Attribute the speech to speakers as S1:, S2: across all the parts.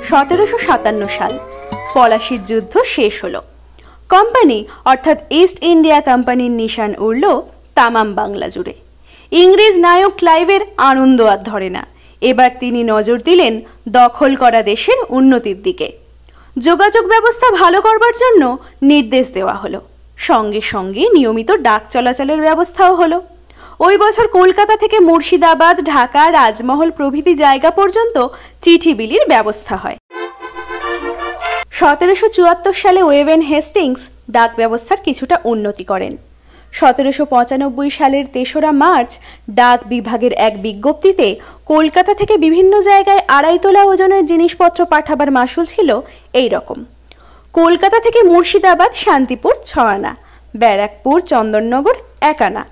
S1: 1757 সাল পলাশির যুদ্ধ শেষ হলো। কোম্পানি অর্থাৎ ইস্ট ইন্ডিয়া কোম্পানির নিশান উড়ল তামাম বাংলা জুড়ে। ইংরেজ নায়ক ক্লাইভের আনন্দ আর ধরে না। এবার তিনি নজর দিলেন দখল করা দেশের উন্নতির দিকে। যোগাযোগ ব্যবস্থা ভালো করবার জন্য নির্দেশ দেওয়া হলো। সঙ্গে সঙ্গে নিয়মিত ডাক চলাচলের ব্যবস্থাও হলো। ওই বছর কলকাতা থেকে মুর্শিদাবাদ, ঢাকা, রাজমহল প্রভৃতি জায়গা পর্যন্ত চিঠি বিলির ব্যবস্থা হয়। 1774 সালে ওয়েভেন হেস্টিংস ডাক ব্যবস্থার কিছুটা উন্নতি করেন। 1795 সালের 3রা মার্চ ডাক বিভাগের এক বিজ্ঞপ্তিতে কলকাতা থেকে বিভিন্ন জায়গায় 2.5 তোলা ওজনের জিনিসপত্র পাঠাবার মাসুল ছিল এই রকম: কলকাতা থেকে মুর্শিদাবাদ শান্তিপুর 6 আনা, ব্যারাকপুর চন্দননগর 1 আনা,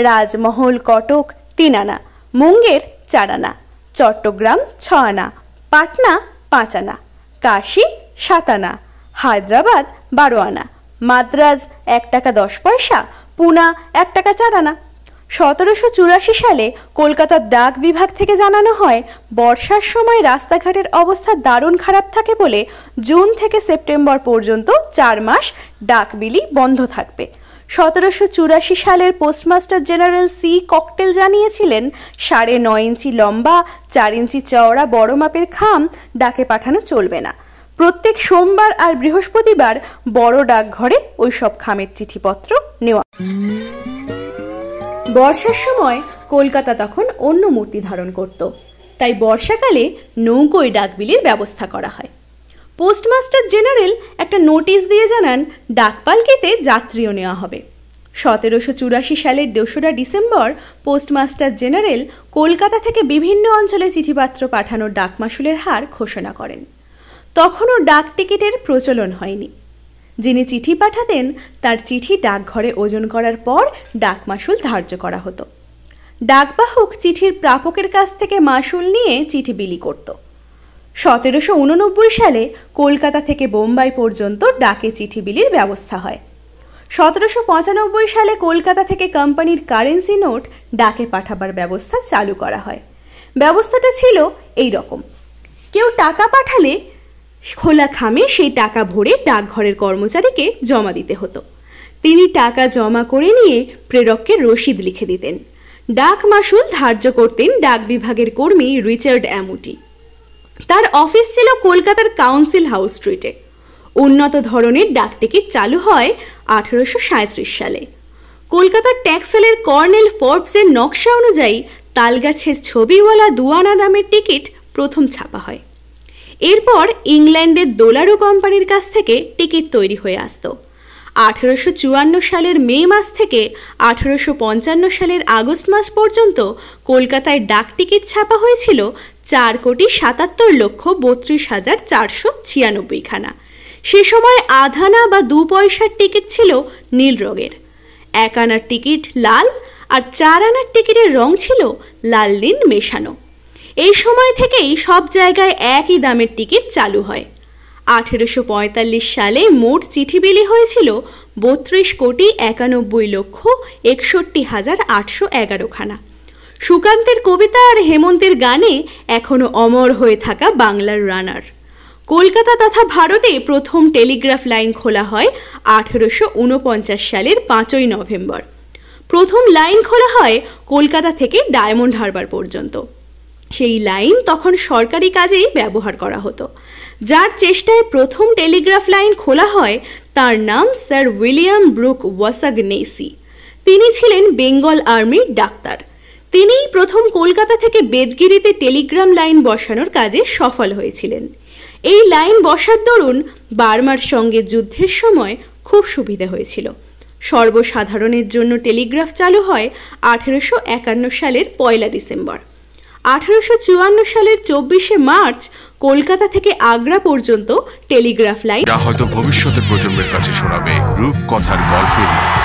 S1: রাজমহল কটক 3 আনা, মুঙ্গের 4 আনা, চট্টগ্রাম 6 আনা, পাটনা 5 আনা, কাশী 7 আনা, হায়দ্রাবাদ 12 আনা, মাদ্রাজ 1 টাকা 10 পয়সা, পুনা 1 টাকা 4 আনা। 1784 সালে কলকাতার ডাক বিভাগ থেকে জানানো হয় বর্ষার সময় রাস্তাঘাটের অবস্থা দারুণ খারাপ থাকে বলে জুন থেকে সেপ্টেম্বর পর্যন্ত 4 মাস ডাক বিলি বন্ধ থাকবে। 1784 সালের পোস্টমাস্টার জেনারেল সি ককটেল জানিয়েছিলেন 9.5 ইঞ্চি লম্বা 4 ইঞ্চি চওড়া বড় মাপের খাম ডাকে পাঠানো চলবে না। প্রত্যেক সোমবার আর বৃহস্পতিবার বড় ডাকঘরে ওই সব খামের চিঠিপত্র নেওয়া। বর্ষার সময় কলকাতা তখন অন্য মূর্তি ধারণ করত, তাই বর্ষাকালে নৌকোয় ডাকবিলির ব্যবস্থা করা হয়। পোস্টমাস্টার জেনারেল একটা নোটিশ দিয়ে জানান ডাকপালকিতে যাত্রীও নেওয়া হবে। 1784 সালের 2রা ডিসেম্বর পোস্টমাস্টার জেনারেল কলকাতা থেকে বিভিন্ন অঞ্চলে চিঠিপত্র পাঠানোর ডাক মাশুলের হার ঘোষণা করেন। তখনও ডাক টিকিটের প্রচলন হয়নি। যিনি চিঠি পাঠাতেন তার চিঠি ডাকঘরে ওজন করার পর ডাক মাশুল ধার্য করা হতো। ডাকবাহক চিঠির প্রাপকের কাছ থেকে মাশুল নিয়ে চিঠি বিলি করত। 1789 সালে কলকাতা থেকে বোম্বাই পর্যন্ত ডাকে চিঠি বিলির ব্যবস্থা হয়। 1795 সালে কলকাতা থেকে কোম্পানির কারেন্সি নোট ডাকে পাঠাবার ব্যবস্থা চালু করা হয়। ব্যবস্থাটা ছিল এই রকম: কেউ টাকা পাঠালে খোলা খামে সেই টাকা ভরে ডাকঘরের কর্মচারীকে জমা দিতে হতো। তিনি টাকা জমা করে নিয়ে প্রেরককে রসিদ লিখে দিতেন। ডাক মাশুল ধার্য করতেন ডাক বিভাগের কর্মী রিচার্ড অ্যামুটি। তার অফিস ছিল কলকাতার কাউন্সিল হাউস স্ট্রিটে। উন্নত ধরনের ডাক টিকিট চালু হয় 1837 সালে। কলকাতার ট্যাক্সেলের কর্নেল ফোর্বসের নকশা অনুযায়ী তালগাছের ছবিওয়ালা 2 আনা দামের টিকিট প্রথম ছাপা হয়। এরপর ইংল্যান্ডের দোলারু কোম্পানির কাছ থেকে টিকিট তৈরি হয়ে আসত। 1854 সালের মে মাস থেকে 1855 সালের আগস্ট মাস পর্যন্ত কলকাতায় ডাক টিকিট ছাপা হয়েছিল 4,77,32,496 খানা। সে সময় আধানা বা 2 পয়সার টিকিট ছিল নীল রঙের, 1 আনার টিকিট লাল আর 4 আনার টিকিটের রং ছিল লাল নীল মেশানো। এই সময় থেকেই সব জায়গায় একই দামের টিকিট চালু হয়। 1845 সালে মোট চিঠি বিলি হয়েছিল 32,91,61,811 খানা। সুকান্তের কবিতা আর হেমন্তের গানে এখনো অমর হয়ে থাকা বাংলার রানার। কলকাতা তথা ভারতে প্রথম টেলিগ্রাফ লাইন খোলা হয় 1849 সালের 5ই নভেম্বর। প্রথম লাইন খোলা হয় কলকাতা থেকে ডায়মন্ড হারবার পর্যন্ত। সেই লাইন তখন সরকারি কাজেই ব্যবহার করা হতো। যার চেষ্টায় প্রথম টেলিগ্রাফ লাইন খোলা হয় তার নাম স্যার উইলিয়াম ব্রুক ওয়াসাগনেসি। তিনি ছিলেন বেঙ্গল আর্মির ডাক্তার। তিনিই প্রথম কলকাতা থেকে বেদগিরিতে টেলিগ্রাম লাইন বসানোর কাজে সফল হয়েছিলেন। এই লাইন বসার দরুন বার্মার সঙ্গে যুদ্ধের সময় খুব সুবিধা হয়েছিল। সর্বসাধারণের জন্য টেলিগ্রাফ চালু হয় 1851 সালের 1 ডিসেম্বর। 1854 সালের 24শে মার্চ কলকাতা থেকে আগ্রা পর্যন্ত টেলিগ্রাফ লাইন,
S2: যা হয়তো ভবিষ্যতের প্রজন্মের কাছে শোনাবে রূপকথার গল্পের মতো।